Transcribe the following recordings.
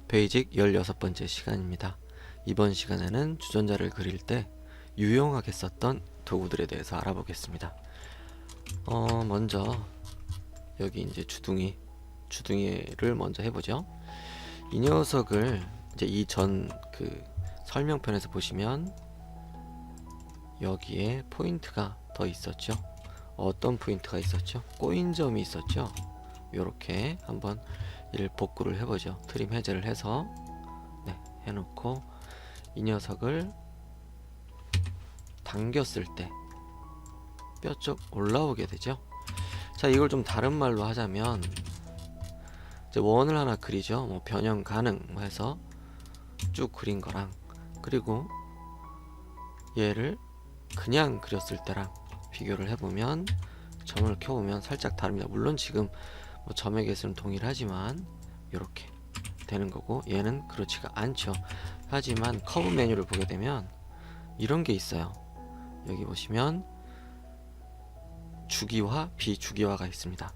베이직 16번째 시간입니다. 이번 시간에는 주전자를 그릴 때 유용하게 썼던 도구들에 대해서 알아보겠습니다. 먼저 여기 이제 주둥이를 먼저 해보죠. 이 녀석을 이제 이전 그 설명편에서 보시면 여기에 포인트가 더 있었죠. 어떤 포인트가 있었죠? 꼬인 점이 있었죠. 요렇게 한번 이를 복구를 해보죠. 트림 해제를 해서 해놓고 이 녀석을 당겼을 때 뼈 쪽 올라오게 되죠. 자, 이걸 좀 다른 말로 하자면 이제 원을 하나 그리죠. 뭐 변형 가능 해서 쭉 그린 거랑, 그리고 얘를 그냥 그렸을 때랑 비교를 해보면 점을 켜보면 살짝 다릅니다. 물론 지금 뭐 점의 개수는 동일하지만 이렇게 되는 거고, 얘는 그렇지가 않죠. 하지만 커브 메뉴를 보게 되면 이런 게 있어요. 여기 보시면 주기화, 비주기화가 있습니다.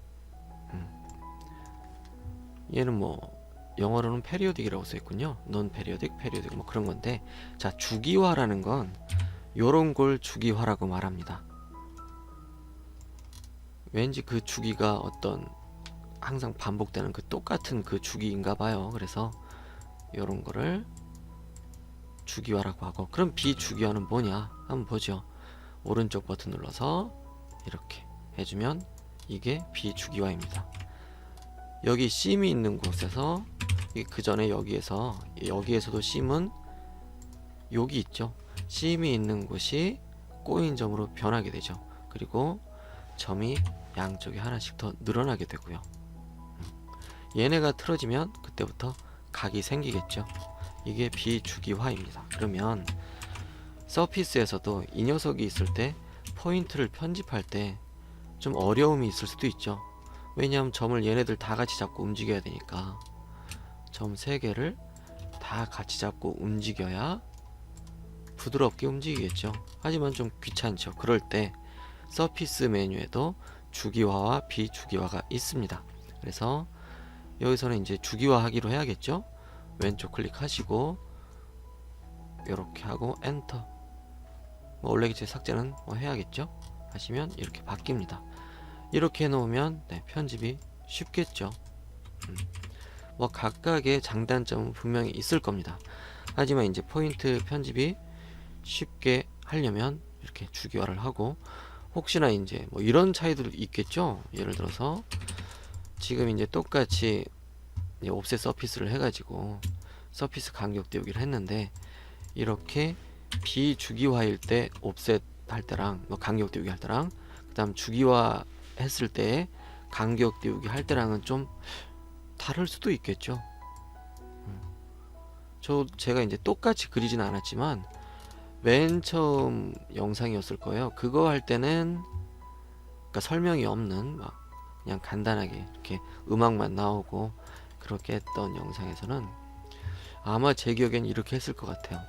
얘는 뭐 영어로는 페리오딕이라고 써있군요. 논 페리오딕, 페리오딕 뭐 그런 건데, 자, 주기화라는 건 요런 걸 주기화라고 말합니다. 왠지 그 주기가 어떤 항상 반복되는 그 똑같은 그 주기인가 봐요. 그래서 요런 거를 주기화라고 하고, 그럼 비주기화는 뭐냐 한번 보죠. 오른쪽 버튼 눌러서 이렇게 해주면 이게 비주기화입니다. 여기 심이 있는 곳에서, 그 전에 여기에서도 심은 여기 있죠. 심이 있는 곳이 꼬인 점으로 변하게 되죠. 그리고 점이 양쪽에 하나씩 더 늘어나게 되고요. 얘네가 틀어지면 그때부터 각이 생기겠죠. 이게 비주기화입니다. 그러면 서피스에서도 이 녀석이 있을 때 포인트를 편집할 때 좀 어려움이 있을 수도 있죠. 왜냐하면 점을 얘네들 다 같이 잡고 움직여야 되니까 점 3개를 다 같이 잡고 움직여야 부드럽게 움직이겠죠. 하지만 좀 귀찮죠. 그럴 때 서피스 메뉴에도 주기화와 비주기화가 있습니다. 그래서 여기서는 이제 주기화 하기로 해야겠죠. 왼쪽 클릭하시고 이렇게 하고 엔터, 뭐 원래 제 삭제는 뭐 해야겠죠. 하시면 이렇게 바뀝니다. 이렇게 해놓으면 편집이 쉽겠죠. 뭐 각각의 장단점은 분명히 있을 겁니다. 하지만 이제 포인트 편집이 쉽게 하려면 이렇게 주기화를 하고, 혹시나 이제 뭐 이런 차이도 있겠죠. 예를 들어서 지금 이제 똑같이 이제 옵셋 서피스를 해가지고 서피스 간격 띄우기를 했는데, 이렇게 비주기화일 때 옵셋 할 때랑 뭐 간격 띄우기 할 때랑, 그 다음 주기화 했을 때 간격 띄우기 할 때랑은 좀 다를 수도 있겠죠. 제가 이제 똑같이 그리진 않았지만 맨 처음 영상이었을 거예요. 그거 할 때는 그러니까 설명이 없는 막 그냥 간단하게 이렇게 음악만 나오고 그렇게 했던 영상에서는 아마 제 기억엔 이렇게 했을 것 같아요.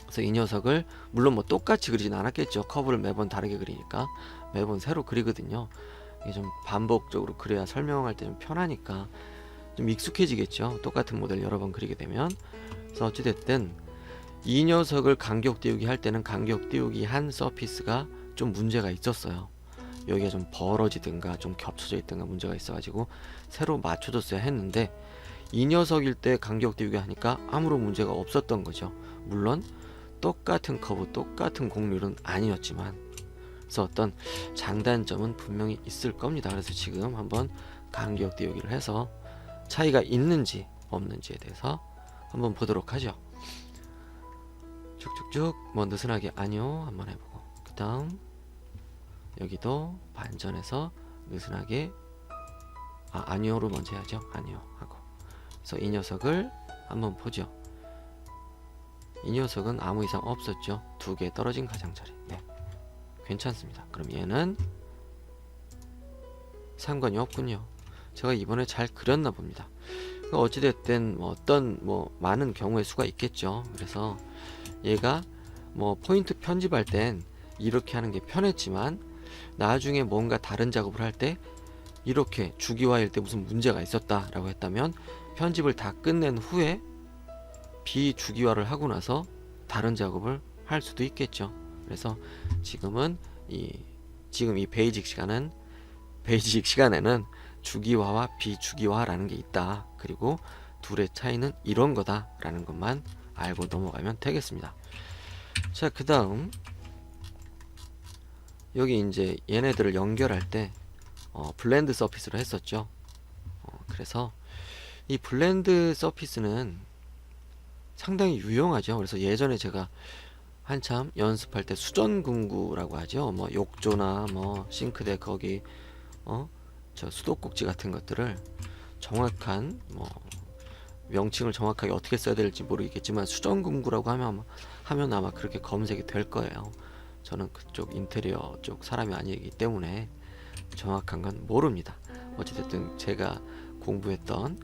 그래서 이 녀석을 물론 뭐 똑같이 그리진 않았겠죠. 커브를 매번 다르게 그리니까 매번 새로 그리거든요. 이게 좀 반복적으로 그래야 설명할 때 좀 편하니까 좀 익숙해지겠죠. 똑같은 모델 여러 번 그리게 되면. 그래서 어찌됐든 이 녀석을 간격 띄우기 할 때는 간격 띄우기 한 서피스가 좀 문제가 있었어요. 여기가 좀 벌어지든가 좀 겹쳐져 있든가 문제가 있어가지고 새로 맞춰줬어야 했는데, 이 녀석일 때 간격 띄우기 하니까 아무런 문제가 없었던 거죠. 물론 똑같은 커브, 똑같은 곡률은 아니었지만, 그래서 어떤 장단점은 분명히 있을 겁니다. 그래서 지금 한번 간격 띄우기를 해서 차이가 있는지 없는지에 대해서 한번 보도록 하죠. 쭉쭉쭉 뭐 느슨하게 아니요 한번 해보고, 그 다음 여기도 반전해서 느슨하게 아니요로 먼저 해야죠. 아니요 하고. 그래서 이 녀석을 한번 보죠. 이 녀석은 아무 이상 없었죠. 2개 떨어진 가장자리. 괜찮습니다. 그럼 얘는 상관이 없군요. 제가 이번에 잘 그렸나 봅니다. 어찌됐든 뭐 어떤 많은 경우의 수가 있겠죠. 그래서 얘가 뭐 포인트 편집할 땐 이렇게 하는 게 편했지만, 나중에 뭔가 다른 작업을 할 때 이렇게 주기화일 때 무슨 문제가 있었다 라고 했다면 편집을 다 끝낸 후에 비주기화를 하고 나서 다른 작업을 할 수도 있겠죠. 그래서 지금은 지금 이 베이직 시간에는 주기화와 비주기화라는 게 있다. 그리고 둘의 차이는 이런 거다라는 것만 알고 넘어가면 되겠습니다. 자, 그 다음 여기 이제 얘네들을 연결할 때 블렌드 서피스로 했었죠. 그래서 이 블렌드 서피스는 상당히 유용하죠. 그래서 예전에 제가 한참 연습할 때 수전궁구라고 하죠. 뭐 욕조나 뭐 싱크대 거기 저 수도꼭지 같은 것들을 정확한 명칭을 정확하게 어떻게 써야 될지 모르겠지만 수전궁구라고 하면 아마 그렇게 검색이 될 거예요. 저는 그쪽 인테리어 쪽 사람이 아니기 때문에 정확한 건 모릅니다. 어찌됐든 제가 공부했던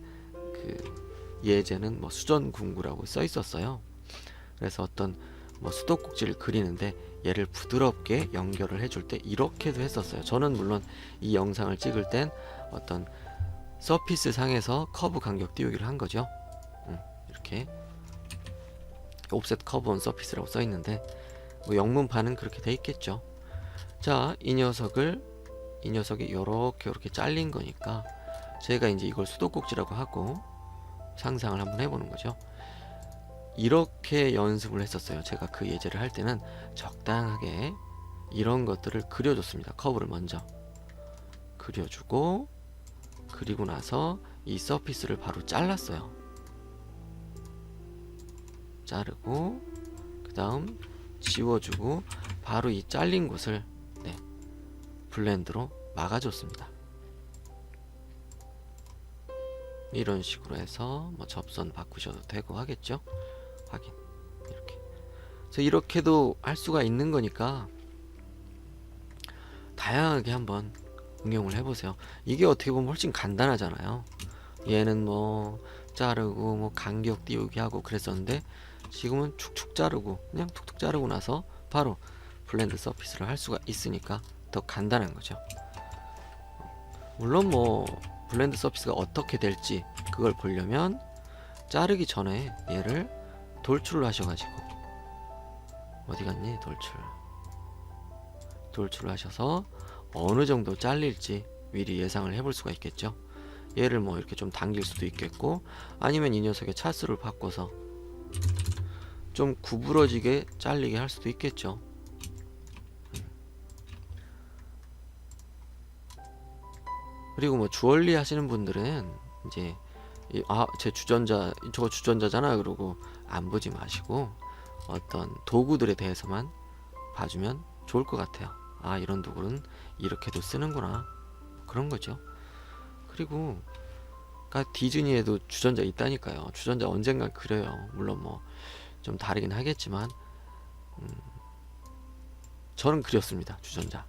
그 예제는 뭐 수전궁구라고 써 있었어요. 그래서 어떤 수도꼭지를 그리는데 얘를 부드럽게 연결을 해줄 때 이렇게도 했었어요. 저는 물론 이 영상을 찍을 땐 어떤 서피스 상에서 커브 간격 띄우기를 한 거죠. 이렇게 옵셋 커브 온 서피스라고 써 있는데 영문판은 그렇게 돼 있겠죠. 자, 이 녀석이 요렇게 잘린 거니까 제가 이제 이걸 수도꼭지라고 하고 상상을 한번 해보는 거죠. 이렇게 연습을 했었어요. 제가 그 예제를 할 때는 적당하게 이런 것들을 그려줬습니다. 커브를 먼저 그려주고, 그리고 나서 이 서피스를 바로 잘랐어요. 자르고 그 다음 지워주고 바로 이 잘린 곳을 블렌드로 막아줬습니다. 이런 식으로 해서 접선 바꾸셔도 되고 하겠죠. 확인. 이렇게. 그래서 이렇게도 할 수가 있는 거니까 다양하게 한번 응용을 해보세요. 이게 어떻게 보면 훨씬 간단하잖아요. 얘는 자르고 간격 띄우기 하고 그랬었는데 지금은 축축 자르고 그냥 툭툭 자르고 나서 바로 블렌드 서피스를 할 수가 있으니까 더 간단한 거죠. 물론 블렌드 서피스가 어떻게 될지 그걸 보려면 자르기 전에 얘를 돌출을 하셔가지고 어디 갔니? 돌출을 하셔서 어느 정도 잘릴지 미리 예상을 해볼 수가 있겠죠. 얘를 이렇게 좀 당길 수도 있겠고, 아니면 이 녀석의 차수를 바꿔서 좀 구부러지게 잘리게 할 수도 있겠죠. 그리고 주얼리 하시는 분들은 이제 제 주전자 저거 주전자잖아 그러고 안 보지 마시고 어떤 도구들에 대해서만 봐주면 좋을 것 같아요. 이런 도구는 이렇게도 쓰는구나, 그런 거죠. 그리고 디즈니에도 주전자 있다니까요. 주전자 언젠간 그려요. 물론 좀 다르긴 하겠지만 저는 그렸습니다. 주전자.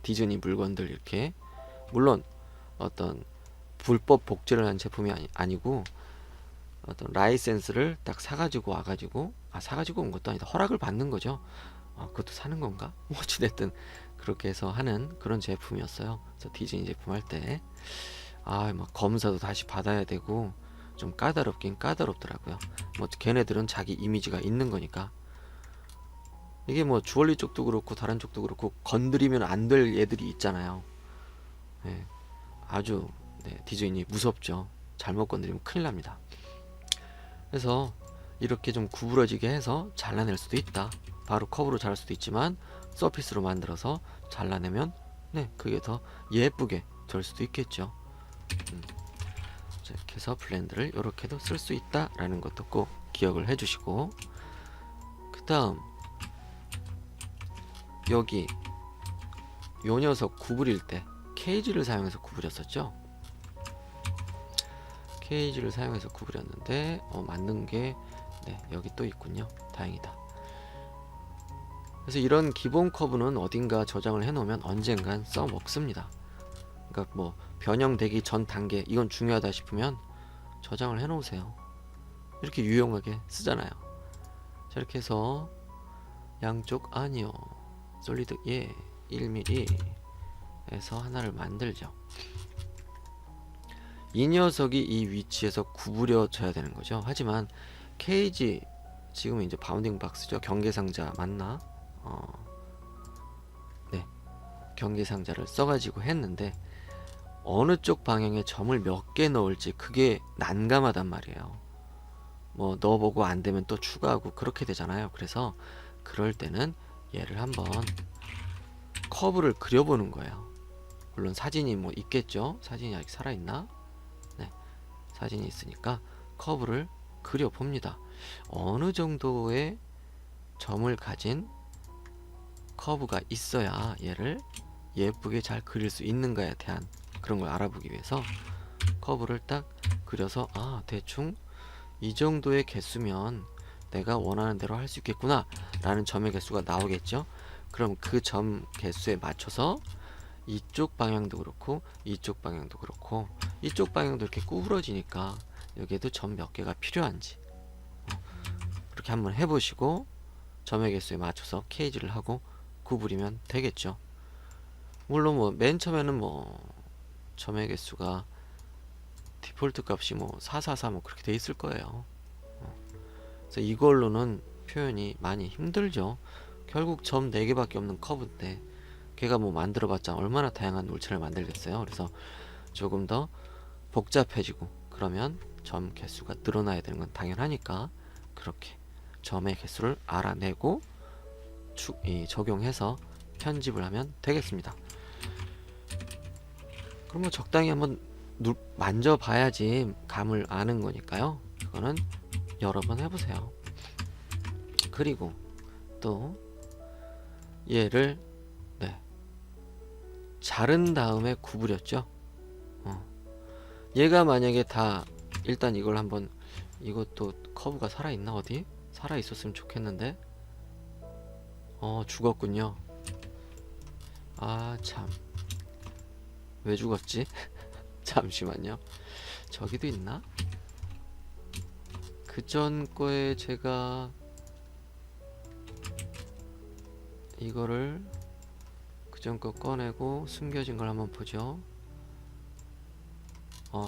디즈니 물건들 이렇게, 물론 어떤 불법 복제를 한 제품이 아니고 어떤 라이센스를 딱 사가지고 와가지고 사가지고 온 것도 아니다, 허락을 받는 거죠. 그것도 사는 건가? 어찌됐든 그렇게 해서 하는 그런 제품이었어요. 그래서 디즈니 제품 할 때 검사도 다시 받아야 되고 좀 까다롭긴 까다롭더라고요. 걔네들은 자기 이미지가 있는 거니까. 이게 주얼리 쪽도 그렇고 다른 쪽도 그렇고 건드리면 안 될 애들이 있잖아요. 아주 디즈니 무섭죠. 잘못 건드리면 큰일 납니다. 그래서 이렇게 좀 구부러지게 해서 잘라낼 수도 있다. 바로 컵으로 자를 수도 있지만 서피스로 만들어서 잘라내면 그게 더 예쁘게 될 수도 있겠죠. 이렇게 해서 블렌드를 이렇게도 쓸 수 있다 라는 것도 꼭 기억을 해주시고, 그 다음 여기 요 녀석 구부릴 때 케이지를 사용해서 구부렸었죠. 케이지를 사용해서 구부렸는데 맞는 게 여기 또 있군요. 다행이다. 그래서 이런 기본 커브는 어딘가 저장을 해놓으면 언젠간 써먹습니다. 그러니까 변형되기 전 단계, 이건 중요하다 싶으면 저장을 해놓으세요. 이렇게 유용하게 쓰잖아요. 자, 이렇게 해서 양쪽 아니요, 솔리드 1mm 해서 하나를 만들죠. 이 녀석이 이 위치에서 구부려져야 되는 거죠. 하지만 케이지, 지금 이제 바운딩 박스죠. 경계상자 맞나? 네, 경계상자를 써가지고 했는데 어느 쪽 방향에 점을 몇 개 넣을지 그게 난감하단 말이에요. 뭐 넣어보고 안 되면 또 추가하고 그렇게 되잖아요. 그래서 그럴 때는 얘를 한번 커브를 그려보는 거예요. 물론 사진이 뭐 있겠죠. 사진이 아직 살아있나? 네, 사진이 있으니까 커브를 그려봅니다. 어느 정도의 점을 가진 커브가 있어야 얘를 예쁘게 잘 그릴 수 있는가에 대한 그런 걸 알아보기 위해서 커브를 딱 그려서 대충 이 정도의 개수면 내가 원하는 대로 할 수 있겠구나 라는 점의 개수가 나오겠죠. 그럼 그 점 개수에 맞춰서 이쪽 방향도 그렇고 이쪽 방향도 그렇고 이쪽 방향도 이렇게 구부러지니까 여기에도 점 몇 개가 필요한지 그렇게 한번 해보시고 점의 개수에 맞춰서 케이지를 하고 구부리면 되겠죠. 물론 뭐 맨 처음에는 뭐 점의 개수가 디폴트 값이 뭐 444 뭐 그렇게 돼 있을 거예요. 그래서 이걸로는 표현이 많이 힘들죠. 결국 점 4개밖에 없는 커브인데 걔가 뭐 만들어봤자 얼마나 다양한 물체를 만들겠어요. 그래서 조금 더 복잡해지고 그러면 점 개수가 늘어나야 되는 건 당연하니까 그렇게 점의 개수를 알아내고 적용해서 편집을 하면 되겠습니다. 그럼 뭐 적당히 한번 만져봐야지 감을 아는 거니까요. 그거는 여러 번 해보세요. 그리고 또 얘를 자른 다음에 구부렸죠. 얘가 만약에 다 일단 이걸 한번 이것도 커브가 살아있나 어디? 살아있었으면 좋겠는데 죽었군요. 참, 왜 죽었지? 잠시만요. 저기도 있나? 그 전 거에 제가 이거를 그 전 거 꺼내고 숨겨진 걸 한번 보죠.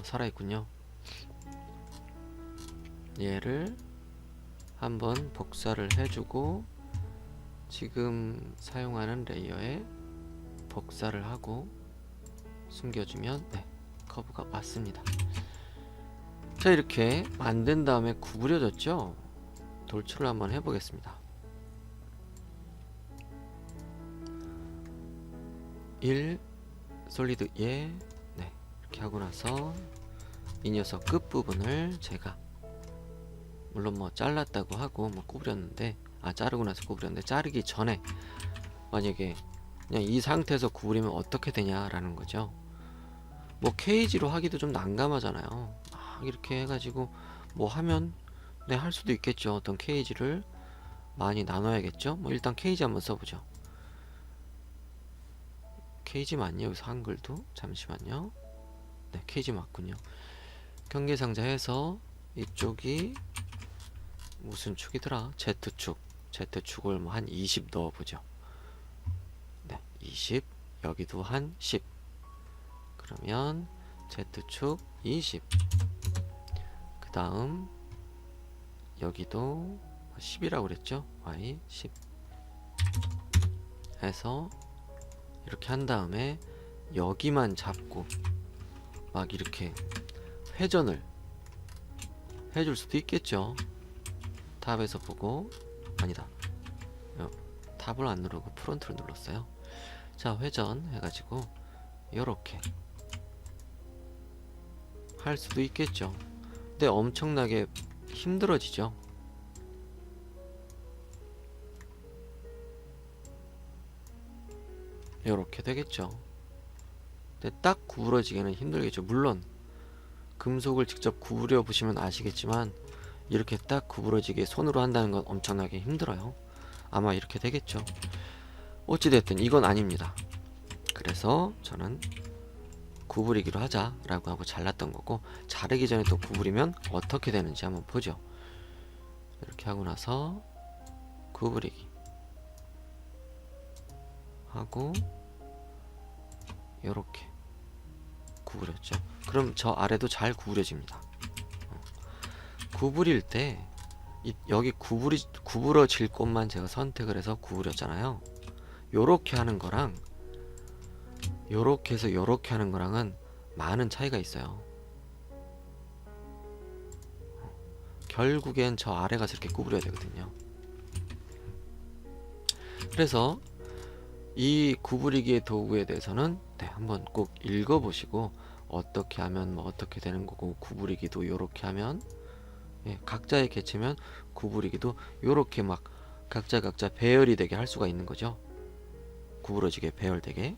살아있군요. 얘를 한번 복사를 해주고 지금 사용하는 레이어에 복사를 하고 숨겨주면 커브가 왔습니다. 자, 이렇게 만든 다음에 구부려졌죠. 돌출을 한번 해보겠습니다. 1 솔리드 이렇게 하고 나서 이 녀석 끝부분을 제가 물론 뭐 잘랐다고 하고 뭐 구부렸는데 자르고 나서 구부렸는데 자르기 전에 만약에 그냥 이 상태에서 구부리면 어떻게 되냐라는 거죠. 뭐 케이지로 하기도 좀 난감하잖아요. 이렇게 해가지고 뭐 하면 할 수도 있겠죠. 어떤 케이지를 많이 나눠야겠죠. 뭐 일단 케이지 한번 써보죠. 케이지 맞냐 여기서 한글도? 잠시만요. 케이지 맞군요. 경계상자 해서 이쪽이 무슨 축이더라? Z축. Z축을 뭐 한 20 넣어보죠. 20. 여기도 한 10. 그러면 Z축 20. 그 다음 여기도 10이라고 그랬죠? Y 10 해서 이렇게 한 다음에 여기만 잡고 막 이렇게 회전을 해줄 수도 있겠죠. 탑에서 보고 아니다. 탑을 안 누르고 프론트를 눌렀어요. 자, 회전 해가지고 요렇게 할 수도 있겠죠. 근데 엄청나게 힘들어지죠. 요렇게 되겠죠. 근데 딱 구부러지기는 힘들겠죠. 물론 금속을 직접 구부려 보시면 아시겠지만 이렇게 딱 구부러지게 손으로 한다는 건 엄청나게 힘들어요. 아마 이렇게 되겠죠. 어찌됐든 이건 아닙니다. 그래서 저는 구부리기로 하자 라고 하고 잘랐던 거고, 자르기 전에 또 구부리면 어떻게 되는지 한번 보죠. 이렇게 하고 나서 구부리기 하고 요렇게 구부렸죠. 그럼 저 아래도 잘 구부려집니다. 구부릴 때 여기 구부러질 곳만 제가 선택을 해서 구부렸잖아요. 요렇게 하는 거랑 요렇게 해서 요렇게 하는 거랑은 많은 차이가 있어요. 결국엔 저 아래 가서 이렇게 구부려야 되거든요. 그래서 이 구부리기의 도구에 대해서는 한번 꼭 읽어보시고 어떻게 하면 뭐 어떻게 되는 거고, 구부리기도 요렇게 하면, 각자의 개체면 구부리기도 요렇게 막 각자 배열이 되게 할 수가 있는 거죠. 구부러지게 배열되게.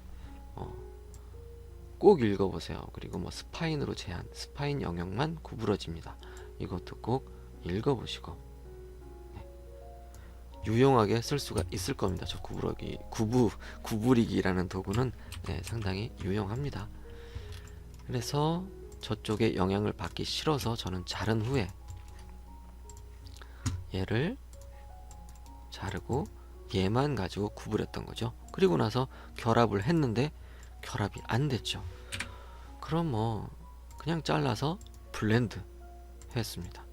꼭 읽어보세요. 그리고 뭐 스파인으로 제한, 스파인 영역만 구부러집니다. 이것도 꼭 읽어보시고 유용하게 쓸 수가 있을 겁니다. 저 구부리기라는 도구는 상당히 유용합니다. 그래서 저쪽에 영향을 받기 싫어서 저는 자른 후에 얘를 자르고 얘만 가지고 구부렸던 거죠. 그리고 나서 결합을 했는데 결합이 안 됐죠. 그럼 뭐 그냥 잘라서 블렌드 했습니다.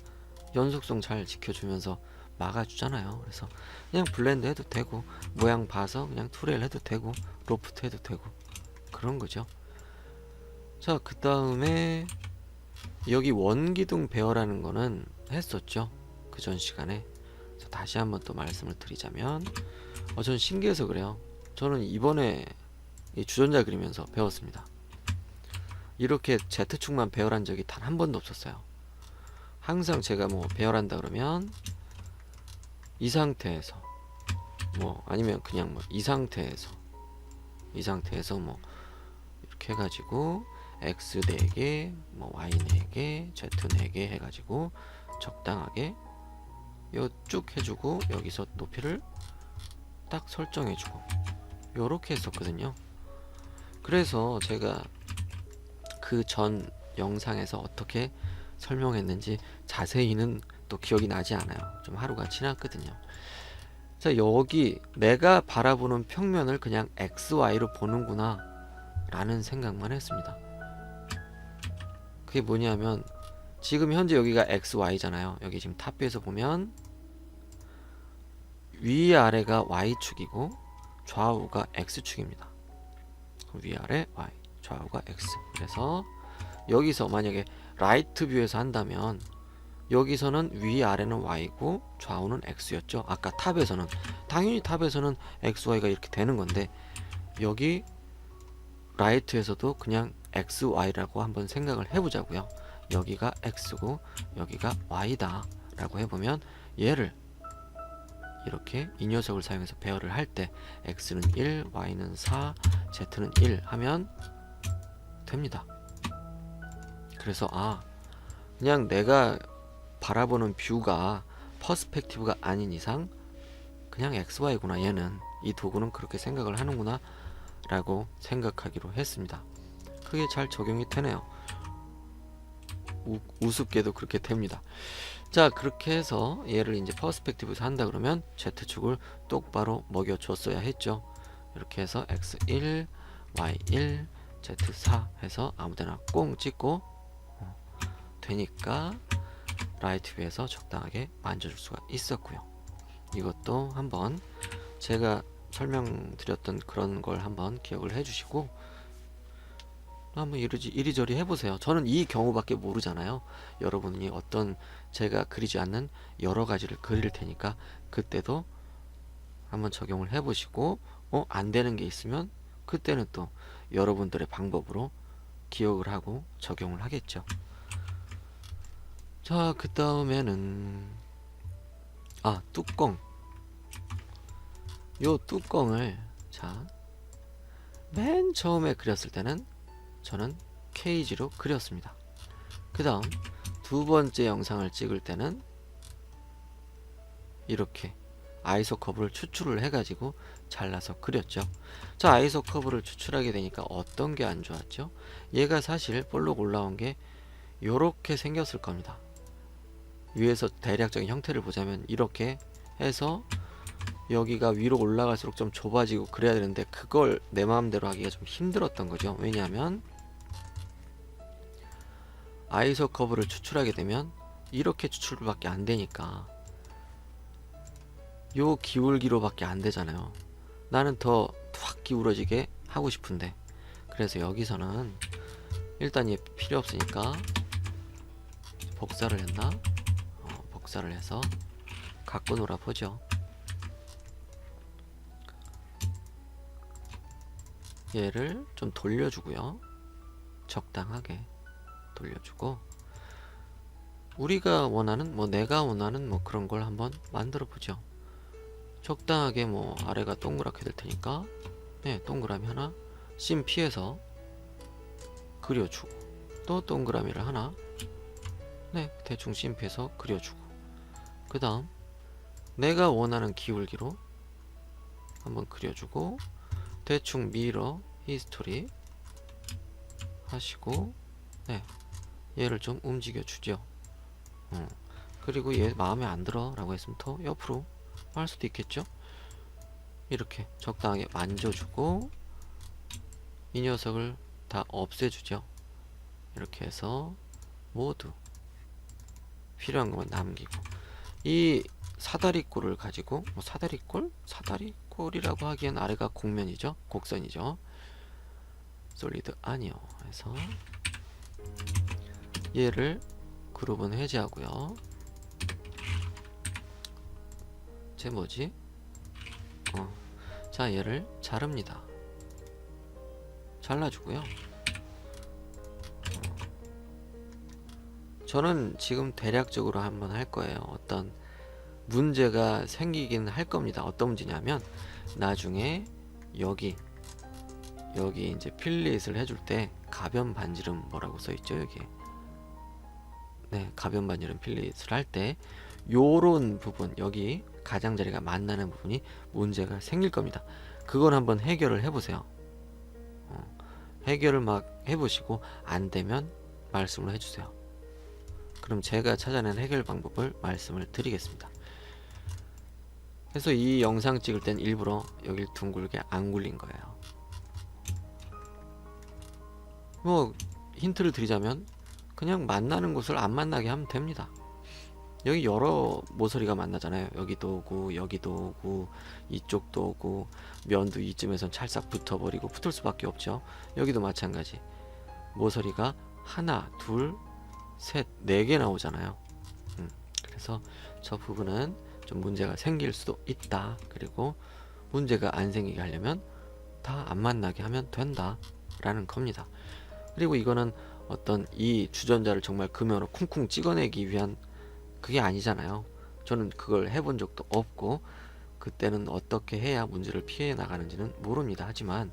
연속성 잘 지켜주면서 막아주잖아요. 그래서 그냥 블렌드 해도 되고, 모양 봐서 그냥 투레일 해도 되고, 로프트 해도 되고, 그런 거죠. 자, 그 다음에 여기 원기둥 배열하는 거는 했었죠, 그 전 시간에. 그래서 다시 한번 또 말씀을 드리자면, 전 신기해서 그래요. 저는 이번에 이 주전자 그리면서 배웠습니다. 이렇게 Z축만 배열한 적이 단 한 번도 없었어요. 항상 제가 뭐 배열한다 그러면 이 상태에서 뭐 아니면 그냥 뭐 이 상태에서 뭐 이렇게 해가지고 X 4개, 뭐 Y 4개, Z 4개 해가지고 적당하게 요 쭉 해주고 여기서 높이를 딱 설정해주고 요렇게 했었거든요. 그래서 제가 그 전 영상에서 어떻게 설명했는지 자세히는 또 기억이 나지 않아요. 좀 하루가 지났거든요. 자, 여기 내가 바라보는 평면을 그냥 XY로 보는구나 라는 생각만 했습니다. 그게 뭐냐면 지금 현재 여기가 XY잖아요. 여기 지금 탑뷰에서 보면 위아래가 Y축이고 좌우가 X축입니다. 위아래 Y, 좌우가 X. 그래서 여기서 만약에 라이트 뷰에서 한다면 여기서는 위아래는 Y고 좌우는 X였죠. 아까 탑에서는 당연히 탑에서는 XY가 이렇게 되는 건데, 여기 라이트에서도 그냥 XY라고 한번 생각을 해보자고요. 여기가 X고 여기가 Y다 라고 해보면 얘를 이렇게 이 녀석을 사용해서 배열을 할 때 X는 1, Y는 4, Z는 1 하면 됩니다. 그래서 그냥 내가 바라보는 뷰가 퍼스펙티브가 아닌 이상 그냥 XY구나, 얘는 이 도구는 그렇게 생각을 하는구나 라고 생각하기로 했습니다. 그게 잘 적용이 되네요. 우습게도 그렇게 됩니다. 자, 그렇게 해서 얘를 이제 퍼스펙티브에서 한다 그러면 Z축을 똑바로 먹여줬어야 했죠. 이렇게 해서 X1, Y1, Z4 해서 아무데나 꽁 찍고 되니까 라이트 뷰에서 적당하게 만져줄 수가 있었고요. 이것도 한번 제가 설명드렸던 그런 걸 한번 기억을 해주시고 한번 이리저리 해보세요. 저는 이 경우밖에 모르잖아요. 여러분이 어떤 제가 그리지 않는 여러 가지를 그릴 테니까 그때도 한번 적용을 해보시고 안 되는 게 있으면 그때는 또 여러분들의 방법으로 기억을 하고 적용을 하겠죠. 자, 그 다음에는 뚜껑. 요 뚜껑을 맨 처음에 그렸을 때는 저는 케이지로 그렸습니다. 그 다음 두 번째 영상을 찍을 때는 이렇게 아이소 커브를 추출을 해가지고 잘라서 그렸죠. 자, 아이소 커브를 추출하게 되니까 어떤 게 안 좋았죠? 얘가 사실 볼록 올라온 게 요렇게 생겼을 겁니다. 위에서 대략적인 형태를 보자면 이렇게 해서 여기가 위로 올라갈수록 좀 좁아지고 그래야 되는데 그걸 내 마음대로 하기가 좀 힘들었던 거죠. 왜냐하면 아이소 커브를 추출하게 되면 이렇게 추출밖에 안 되니까 요 기울기로밖에 안 되잖아요. 나는 더 확 기울어지게 하고 싶은데, 그래서 여기서는 일단 얘 필요 없으니까 복사를 했나? 복사를 해서 갖고 놀아 보죠. 얘를 좀 돌려주고요. 적당하게 돌려주고, 우리가 원하는 내가 원하는 그런 걸 한번 만들어 보죠. 적당하게 아래가 동그랗게 될 테니까 동그라미 하나 심 피해서 그려주고, 또 동그라미를 하나 대충 심 피해서 그려주고, 그 다음 내가 원하는 기울기로 한번 그려주고, 대충 미러 히스토리 하시고 얘를 좀 움직여 주죠. 그리고 얘 마음에 안 들어 라고 했으면 더 옆으로 할 수도 있겠죠. 이렇게 적당하게 만져주고 이 녀석을 다 없애주죠. 이렇게 해서 모두 필요한 것만 남기고, 이 사다리꼴을 가지고 사다리꼴이라고 하기엔 아래가 곡면이죠. 곡선이죠. 솔리드 아니요 해서 얘를 그룹은 해제하고요. 제 뭐지? 자, 얘를 자릅니다. 잘라주고요. 저는 지금 대략적으로 한번 할 거예요. 어떤 문제가 생기긴 할 겁니다. 어떤 문제냐면, 나중에 여기 이제 필릿을 해줄 때 가변 반지름 뭐라고 써있죠? 여기 가변 반지름 필릿을 할 때 요런 부분, 여기 가장자리가 만나는 부분이 문제가 생길 겁니다. 그걸 한번 해결을 해보세요. 해결을 막 해보시고 안 되면 말씀을 해주세요. 그럼 제가 찾아낸 해결 방법을 말씀을 드리겠습니다. 그래서 이 영상 찍을 땐 일부러 여길 둥글게 안 굴린 거예요. 힌트를 드리자면 그냥 만나는 곳을 안 만나게 하면 됩니다. 여기 여러 모서리가 만나잖아요. 여기도 오고 여기도 오고 이쪽도 오고, 면도 이쯤에선 찰싹 붙어버리고 붙을 수밖에 없죠. 여기도 마찬가지. 모서리가 하나, 둘, 셋, 네 개 나오잖아요. 그래서 저 부분은 좀 문제가 생길 수도 있다. 그리고 문제가 안 생기게 하려면 다 안 만나게 하면 된다 라는 겁니다. 그리고 이거는 어떤 이 주전자를 정말 금형으로 쿵쿵 찍어내기 위한 그게 아니잖아요. 저는 그걸 해본 적도 없고 그때는 어떻게 해야 문제를 피해 나가는지는 모릅니다. 하지만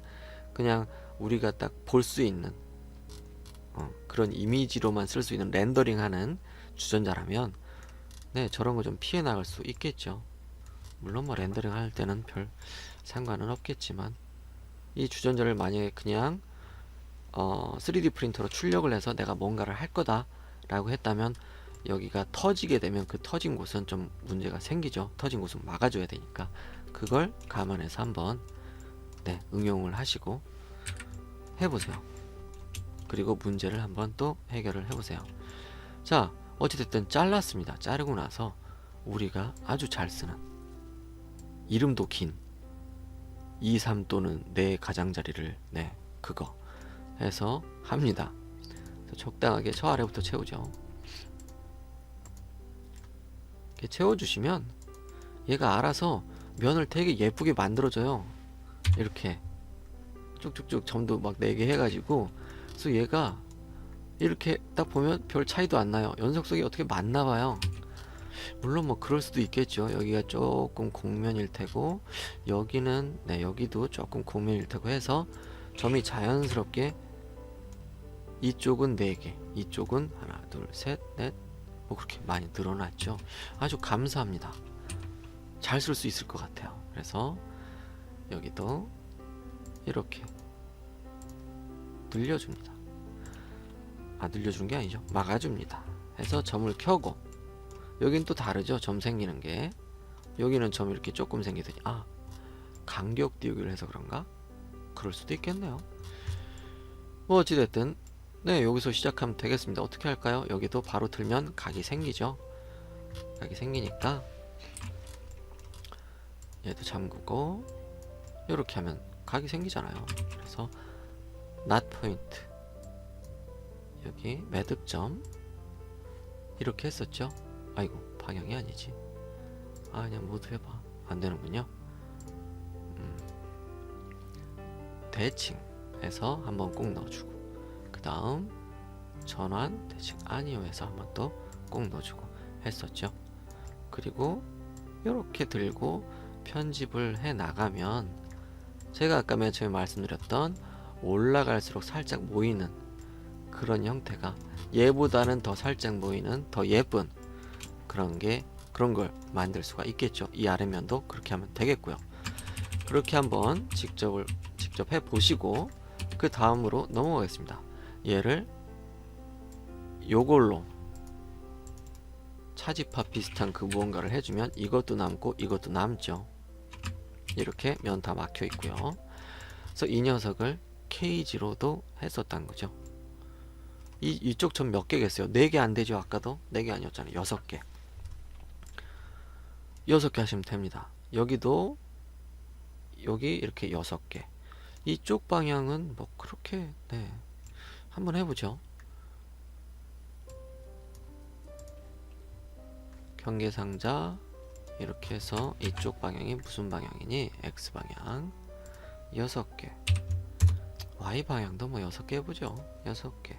그냥 우리가 딱 볼 수 있는 그런 이미지로만 쓸 수 있는 렌더링하는 주전자라면 저런 거 좀 피해 나갈 수 있겠죠. 물론 렌더링 할 때는 별 상관은 없겠지만, 이 주전자를 만약에 그냥 3D 프린터로 출력을 해서 내가 뭔가를 할 거다 라고 했다면, 여기가 터지게 되면 그 터진 곳은 좀 문제가 생기죠. 터진 곳은 막아줘야 되니까 그걸 감안해서 한번 응용을 하시고 해보세요. 그리고 문제를 한번 또 해결을 해보세요. 자, 어찌됐든 잘랐습니다. 자르고 나서 우리가 아주 잘 쓰는, 이름도 긴 2, 3 또는 4 가장자리를 그거 해서 합니다. 적당하게 저 아래부터 채우죠. 이렇게 채워주시면 얘가 알아서 면을 되게 예쁘게 만들어줘요. 이렇게 쭉쭉쭉 점도 막 4개 해가지고. 그래서 얘가 이렇게 딱 보면 별 차이도 안 나요. 연속성이 어떻게 맞나봐요. 물론 그럴 수도 있겠죠. 여기가 조금 곡면일 테고 여기는 여기도 조금 곡면일 테고 해서 점이 자연스럽게 이쪽은 4개, 이쪽은 하나, 둘, 셋, 넷 그렇게 많이 늘어났죠. 아주 감사합니다. 잘 쓸 수 있을 것 같아요. 그래서 여기도 이렇게 늘려줍니다. 늘려주는 게 아니죠. 막아줍니다. 해서 점을 켜고, 여긴 또 다르죠. 점 생기는 게. 여기는 점 이렇게 조금 생기더니 간격 띄우기를 해서 그런가? 그럴 수도 있겠네요. 어찌됐든 네, 여기서 시작하면 되겠습니다. 어떻게 할까요? 여기도 바로 들면 각이 생기죠. 각이 생기니까 얘도 잠그고 이렇게 하면 각이 생기잖아요. 그래서 not 포인트, 여기 매듭점 이렇게 했었죠. 아이고, 방향이 아니지. 아, 그냥 모두 해봐. 안 되는군요. 대칭해서 한번 꼭 넣어주고, 그 다음 전환 대칭 아니요 해서 한번 또 꼭 넣어주고 했었죠. 그리고 이렇게 들고 편집을 해 나가면 제가 아까 맨 처음에 말씀드렸던 올라갈수록 살짝 모이는 그런 형태가, 얘보다는 더 살짝 모이는 더 예쁜 그런 걸 만들 수가 있겠죠. 이 아래면도 그렇게 하면 되겠고요. 그렇게 한번 직접 해 보시고 그 다음으로 넘어가겠습니다. 얘를 요걸로 차지파 비슷한 그 무언가를 해주면 이것도 남고 이것도 남죠. 이렇게 면 다 막혀 있고요. 그래서 이 녀석을 케이지로도 했었단 거죠. 이쪽 전 몇 개겠어요? 4개 안 되죠? 아까도 4개 아니었잖아요. 6개. 6개 하시면 됩니다. 여기도 여기 이렇게 6개. 이쪽 방향은 뭐 그렇게, 네, 한번 해보죠. 경계상자 이렇게 해서 이쪽 방향이 무슨 방향이니? X방향 6개. Y방향도 뭐 6개 해보죠. 6개.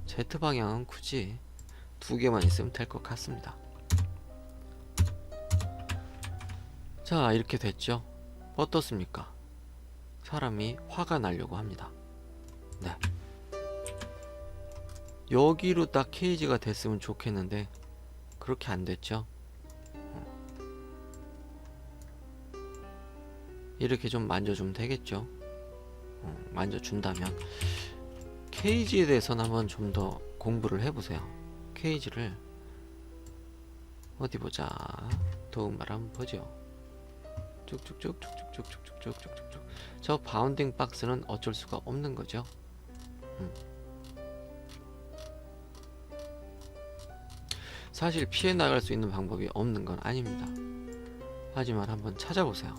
Z방향은 굳이 2개만 있으면 될 것 같습니다. 자, 이렇게 됐죠. 어떻습니까? 사람이 화가 나려고 합니다. 네, 여기로 딱 케이지가 됐으면 좋겠는데 그렇게 안 됐죠. 이렇게 좀 만져주면 되겠죠. 만져준다면. 케이지에 대해서는 한번 좀 더 공부를 해보세요. 케이지를 어디 보자. 도움말 한번 보죠. 쭉쭉쭉쭉쭉쭉쭉쭉쭉쭉쭉. 저 바운딩 박스는 어쩔 수가 없는 거죠. 사실 피해 나갈 수 있는 방법이 없는 건 아닙니다. 하지만 한번 찾아보세요.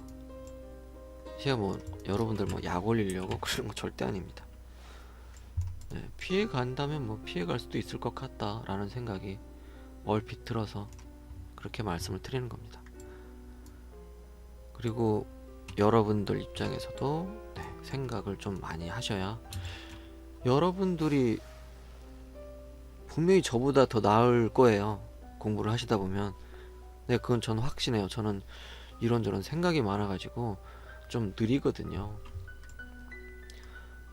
제가 뭐 여러분들 뭐 약 올리려고 그러는 거 절대 아닙니다. 네, 피해 간다면 뭐 피해 갈 수도 있을 것 같다 라는 생각이 얼핏 들어서 그렇게 말씀을 드리는 겁니다. 그리고 여러분들 입장에서도 네, 생각을 좀 많이 하셔야, 여러분들이 분명히 저보다 더 나을 거예요. 공부를 하시다 보면. 네, 그건 저는 확신해요. 저는 이런저런 생각이 많아가지고 좀 느리거든요.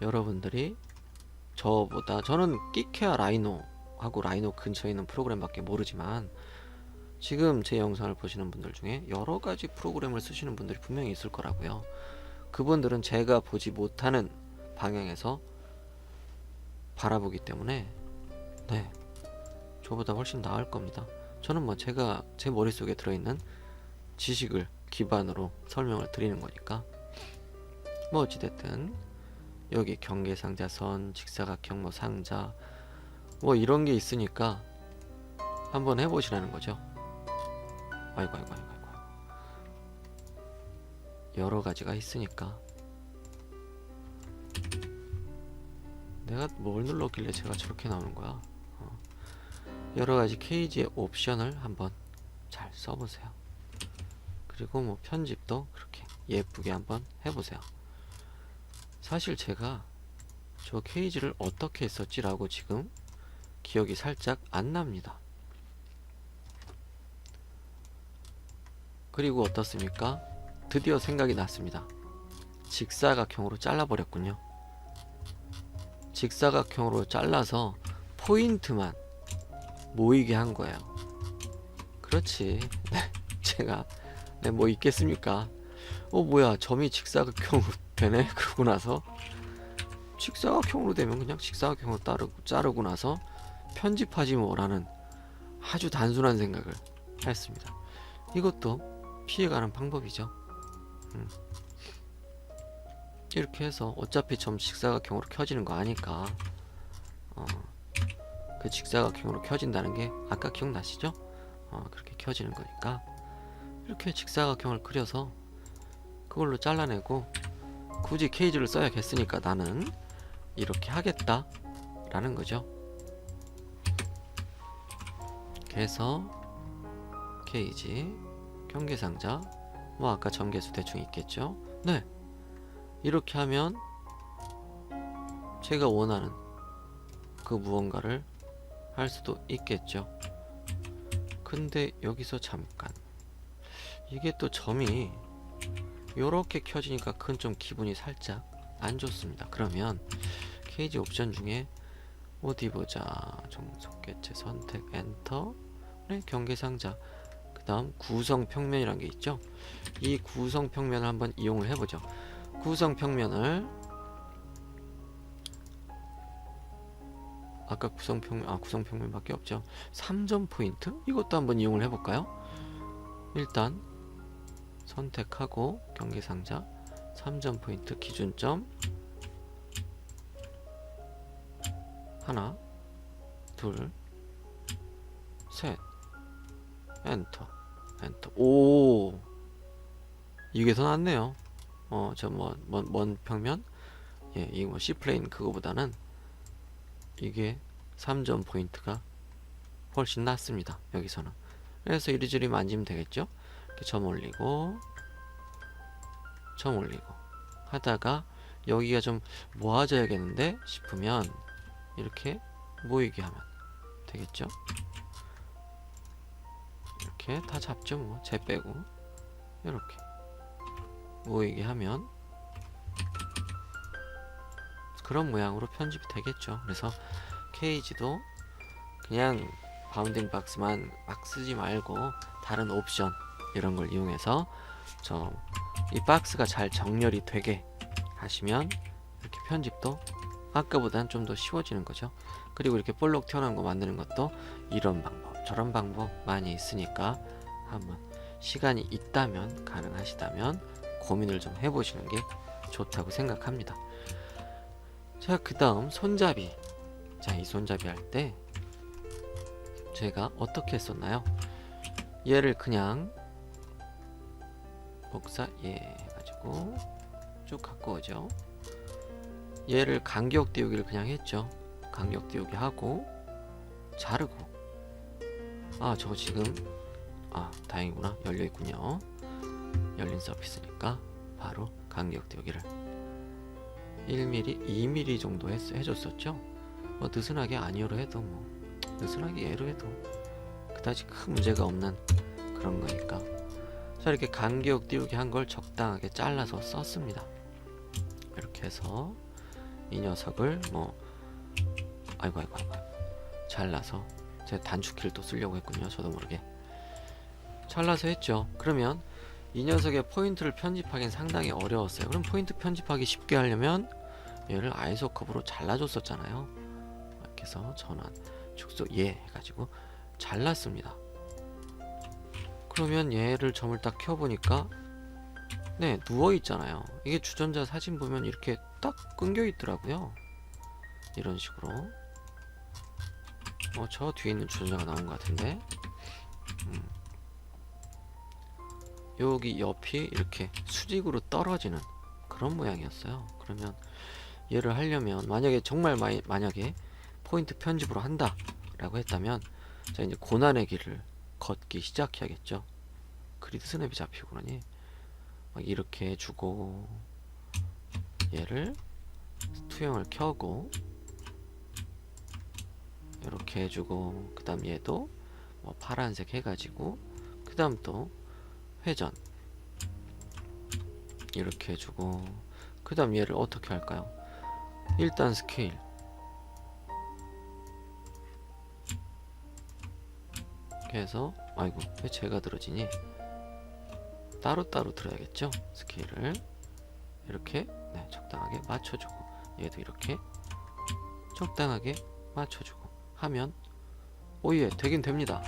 여러분들이 저보다, 저는 끼케아 라이노 하고 라이노 근처에 있는 프로그램밖에 모르지만 지금 제 영상을 보시는 분들 중에 여러가지 프로그램을 쓰시는 분들이 분명히 있을 거라고요. 그분들은 제가 보지 못하는 방향에서 바라보기 때문에 네, 저보다 훨씬 나을 겁니다. 저는 뭐 제가 제 머릿속에 들어있는 지식을 기반으로 설명을 드리는 거니까. 뭐 어찌됐든 여기 경계상자선, 직사각형 뭐 상자 뭐 이런 게 있으니까 한번 해보시라는 거죠. 아이고. 여러 가지가 있으니까. 내가 뭘 눌렀길래 제가 저렇게 나오는 거야. 여러 가지 케이지의 옵션을 한번 잘 써보세요. 그리고 뭐 편집도 그렇게 예쁘게 한번 해보세요. 사실 제가 저 케이지를 어떻게 했었지라고 지금 기억이 살짝 안 납니다. 그리고 어떻습니까? 드디어 생각이 났습니다. 직사각형으로 잘라버렸군요. 직사각형으로 잘라서 포인트만 모이게 한 거예요. 그렇지. 제가 뭐 있겠습니까? 뭐야, 점이 직사각형으로 되네? 그러고 나서 직사각형으로 되면 그냥 직사각형으로 자르고 나서 편집하지 뭐라는 아주 단순한 생각을 했습니다. 이것도 피해가는 방법이죠. 이렇게 해서 어차피 점 직사각형으로 켜지는 거 아니까 그 직사각형으로 켜진다는 게 아까 기억나시죠? 그렇게 켜지는 거니까 이렇게 직사각형을 그려서 그걸로 잘라내고, 굳이 케이지를 써야겠으니까 나는 이렇게 하겠다 라는 거죠. 그래서 케이지, 경계상자, 뭐 아까 전개수 대충 있겠죠. 네, 이렇게 하면 제가 원하는 그 무언가를 할 수도 있겠죠. 근데 여기서 잠깐, 이게 또 점이 요렇게 켜지니까 그건 좀 기분이 살짝 안 좋습니다. 그러면 케이지 옵션 중에 어디 보자, 종속 개체 선택 엔터, 네, 경계상자, 그 다음 구성평면이란 게 있죠. 이 구성평면을 한번 이용을 해보죠. 구성평면을, 아까 구성평면밖에 없죠. 3점 포인트, 이것도 한번 이용을 해볼까요? 일단 선택하고 경계상자 3점 포인트 기준점 하나, 둘, 셋, 엔터, 엔터. 오, 이게 더 낫네요. 저 먼 평면, 예, 이거 뭐 C플레인 그거보다는 이게 3점 포인트가 훨씬 낫습니다. 여기서는. 그래서 이리저리 만지면 되겠죠. 이렇게 점 올리고 점 올리고 하다가 여기가 좀 모아져야겠는데 싶으면 이렇게 모이게 하면 되겠죠. 이렇게 다 잡죠. 뭐 재 빼고 이렇게 모이게 하면 그런 모양으로 편집이 되겠죠. 그래서 케이지도 그냥 바운딩 박스만 막 쓰지 말고 다른 옵션 이런 걸 이용해서 이 박스가 잘 정렬이 되게 하시면 이렇게 편집도 아까보다는 좀 더 쉬워지는 거죠. 그리고 이렇게 볼록 튀어나온 거 만드는 것도 이런 방법 저런 방법 많이 있으니까 한번 시간이 있다면, 가능하시다면 고민을 좀 해보시는 게 좋다고 생각합니다. 자, 그 다음 손잡이. 자, 이 손잡이 할 때 제가 어떻게 했었나요? 얘를 그냥 복사 예 해가지고 쭉 갖고 오죠. 얘를 간격 띄우기를 그냥 했죠. 간격 띄우기 하고 자르고, 저거 지금 다행이구나, 열려있군요. 열린 서피스니까 바로 간격 띄우기를 1mm, 2mm 정도 해줬었죠. 뭐 느슨하게 아니어로 해도, 뭐 느슨하게 얘로 해도 그다지 큰 문제가 없는 그런 거니까. 자, 이렇게 간격 띄우기 한 걸 적당하게 잘라서 썼습니다. 이렇게 해서 이 녀석을 아이고 잘라서, 제가 단축키를 또 쓰려고 했군요. 저도 모르게 잘라서 했죠. 그러면 이 녀석의 포인트를 편집하기는 상당히 어려웠어요. 그럼 포인트 편집하기 쉽게 하려면 얘를 아이소 컵으로 잘라줬었잖아요. 이렇게 해서 전환 축소 예 해가지고 잘랐습니다. 그러면 얘를 점을 딱 켜보니까 네, 누워있잖아요. 이게 주전자 사진 보면 이렇게 딱 끊겨있더라고요. 이런 식으로. 저 뒤에 있는 주전자가 나온 것 같은데, 여기 옆이 이렇게 수직으로 떨어지는 그런 모양이었어요. 그러면 얘를 하려면, 만약에 정말 만약에 포인트 편집으로 한다 라고 했다면, 자, 이제 고난의 길을 걷기 시작해야겠죠. 그리드 스냅이 잡히고 그러니 막 이렇게 해주고, 얘를 투영을 켜고 이렇게 해주고, 그 다음 얘도 뭐 파란색 해가지고, 그 다음 또 회전 이렇게 해주고, 그 다음 얘를 어떻게 할까요? 일단 스케일 이렇게 해서, 아이고 왜 제가 들어지니? 따로따로 들어야겠죠. 스케일을 이렇게 적당하게 맞춰주고, 얘도 이렇게 적당하게 맞춰주고 하면 오예 되긴 됩니다.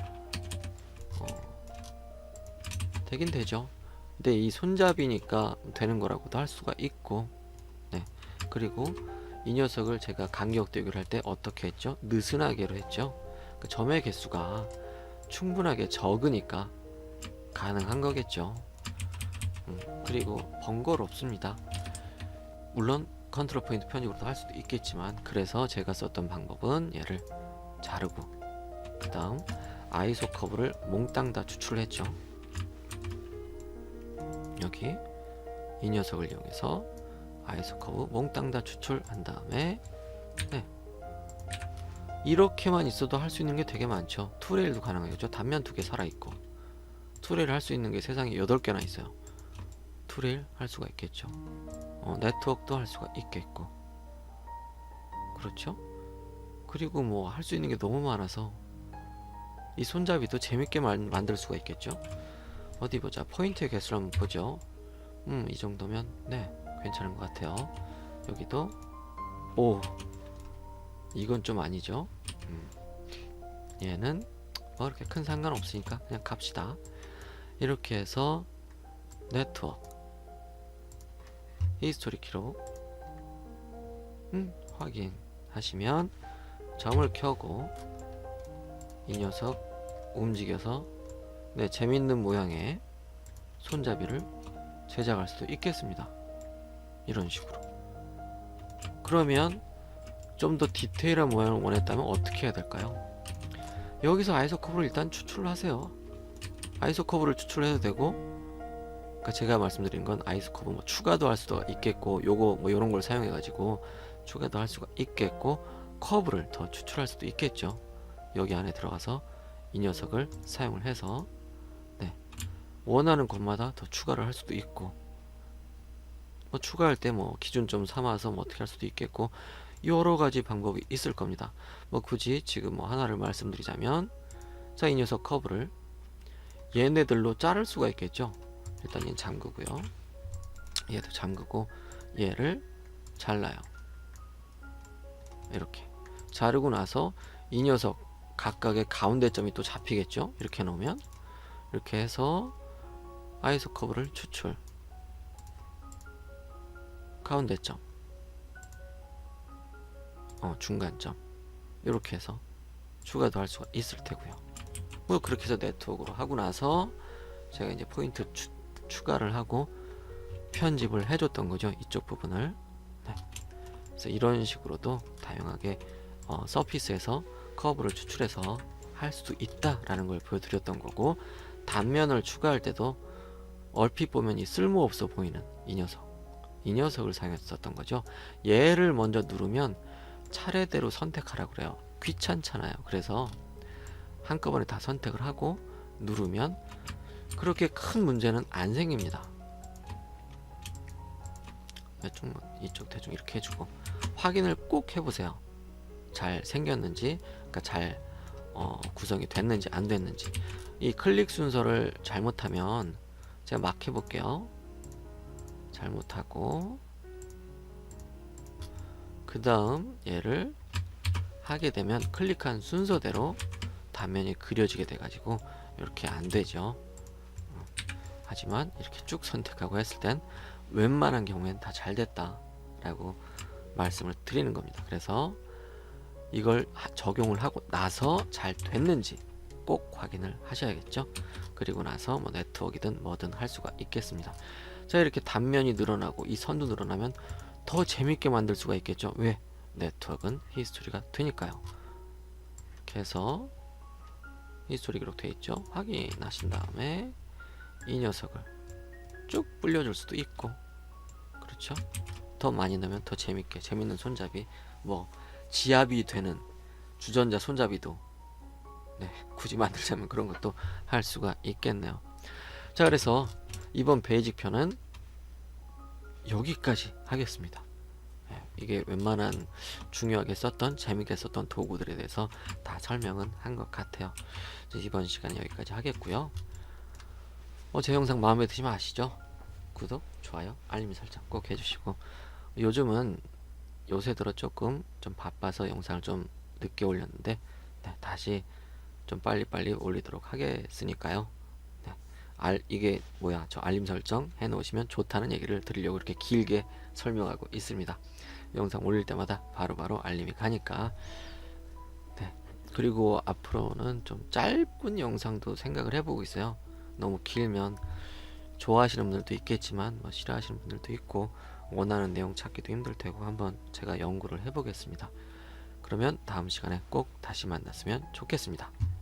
되긴 되죠. 근데 이 손잡이니까 되는 거라고도 할 수가 있고, 그리고 이 녀석을 제가 간격 대결 할 때 어떻게 했죠? 느슨하게로 했죠. 그 점의 개수가 충분하게 적으니까 가능한 거겠죠. 그리고 번거롭습니다. 물론 컨트롤 포인트 편집으로도 할 수도 있겠지만, 그래서 제가 썼던 방법은 얘를 자르고 그 다음 아이소 커브를 몽땅 다 추출했죠. 여기 이 녀석을 이용해서 아이소 커브 몽땅 다 추출한 다음에, 네, 이렇게만 있어도 할 수 있는 게 되게 많죠. 투레일도 가능하겠죠. 단면 2개 살아있고, 투레일 할 수 있는 게 세상에 8개나 있어요. 투레일 할 수가 있겠죠. 네트워크도 할 수가 있겠고, 그렇죠. 그리고 뭐 할 수 있는 게 너무 많아서 이 손잡이도 재밌게 만들 수가 있겠죠. 어디 보자. 포인트의 개수를 한번 보죠. 이 정도면 네, 괜찮은 것 같아요. 여기도, 오, 이건 좀 아니죠. 얘는 뭐 그렇게 큰 상관 없으니까 그냥 갑시다. 이렇게 해서 네트워크 히스토리 기록 확인하시면 점을 켜고 이 녀석 움직여서 네, 재밌는 모양의 손잡이를 제작할 수도 있겠습니다. 이런 식으로. 그러면 좀 더 디테일한 모양을 원했다면 어떻게 해야 될까요? 여기서 아이소 커브를 일단 추출을 하세요. 아이소 커브를 추출해도 되고, 그러니까 제가 말씀드린 건 아이소 커브 뭐 추가도 할 수도 있겠고, 요거 뭐 요런 걸 사용해 가지고 추가도 할 수가 있겠고, 커브를 더 추출할 수도 있겠죠. 여기 안에 들어가서 이 녀석을 사용을 해서 네, 원하는 것마다 더 추가를 할 수도 있고, 뭐 추가할 때 뭐 기준점 삼아서 뭐 어떻게 할 수도 있겠고, 여러 가지 방법이 있을 겁니다. 뭐 굳이 지금 뭐 하나를 말씀드리자면, 자, 이 녀석 커브를 얘네들로 자를 수가 있겠죠. 일단 얘는 잠그고요. 얘도 잠그고 얘를 잘라요. 이렇게 자르고 나서 이 녀석 각각의 가운데점이 또 잡히겠죠. 이렇게 놓으면, 이렇게 해서 아이소 커브를 추출, 가운데점, 중간점, 이렇게 해서 추가도 할 수가 있을 테고요. 뭐 그렇게 해서 네트워크로 하고 나서 제가 이제 포인트 추가를 하고 편집을 해줬던 거죠. 이쪽 부분을. 네. 그래서 이런 식으로도 다양하게 서피스에서 커브를 추출해서 할 수도 있다라는 걸 보여드렸던 거고, 단면을 추가할 때도 얼핏 보면 이 쓸모없어 보이는 이 녀석을 사용했었던 거죠. 얘를 먼저 누르면 차례대로 선택하라고 그래요. 귀찮잖아요. 그래서 한꺼번에 다 선택을 하고 누르면 그렇게 큰 문제는 안 생깁니다. 이쪽 대충 이렇게 해주고 확인을 꼭 해보세요. 잘 생겼는지, 그러니까 잘 구성이 됐는지 안 됐는지. 이 클릭 순서를 잘못하면, 제가 막 해볼게요. 잘못하고 그 다음 얘를 하게 되면 클릭한 순서대로 단면이 그려지게 돼가지고 이렇게 안 되죠. 하지만 이렇게 쭉 선택하고 했을 땐 웬만한 경우엔 다 잘 됐다 라고 말씀을 드리는 겁니다. 그래서 이걸 적용을 하고 나서 잘 됐는지 꼭 확인을 하셔야겠죠. 그리고 나서 뭐 네트워크이든 뭐든 할 수가 있겠습니다. 자, 이렇게 단면이 늘어나고 이 선도 늘어나면 더 재밌게 만들 수가 있겠죠. 왜? 네트워크는 히스토리가 되니까요. 이렇게 해서 히스토리 기록 되어 있죠. 확인하신 다음에 이 녀석을 쭉 불려줄 수도 있고, 그렇죠. 더 많이 넣으면 더 재밌게 재밌는 손잡이, 뭐 지압이 되는 주전자 손잡이도 네, 굳이 만들자면 그런 것도 할 수가 있겠네요. 자, 그래서 이번 베이직 편은 여기까지 하겠습니다. 이게 웬만한 중요하게 썼던, 재밌게 썼던 도구들에 대해서 다 설명은 한 것 같아요. 이번 시간에 여기까지 하겠고요. 제 영상 마음에 드시면 아시죠? 구독, 좋아요, 알림 설정 꼭 해주시고, 요즘은 요새 들어 조금 좀 바빠서 영상을 좀 늦게 올렸는데 네, 다시 좀 빨리빨리 올리도록 하겠으니까요. 네, 이게 뭐야, 저 알림 설정 해 놓으시면 좋다는 얘기를 드리려고 이렇게 길게 설명하고 있습니다. 영상 올릴 때마다 바로바로 알림이 가니까. 네. 그리고 앞으로는 좀 짧은 영상도 생각을 해보고 있어요. 너무 길면 좋아하시는 분들도 있겠지만 뭐 싫어하시는 분들도 있고 원하는 내용 찾기도 힘들 테고 한번 제가 연구를 해보겠습니다. 그러면 다음 시간에 꼭 다시 만났으면 좋겠습니다.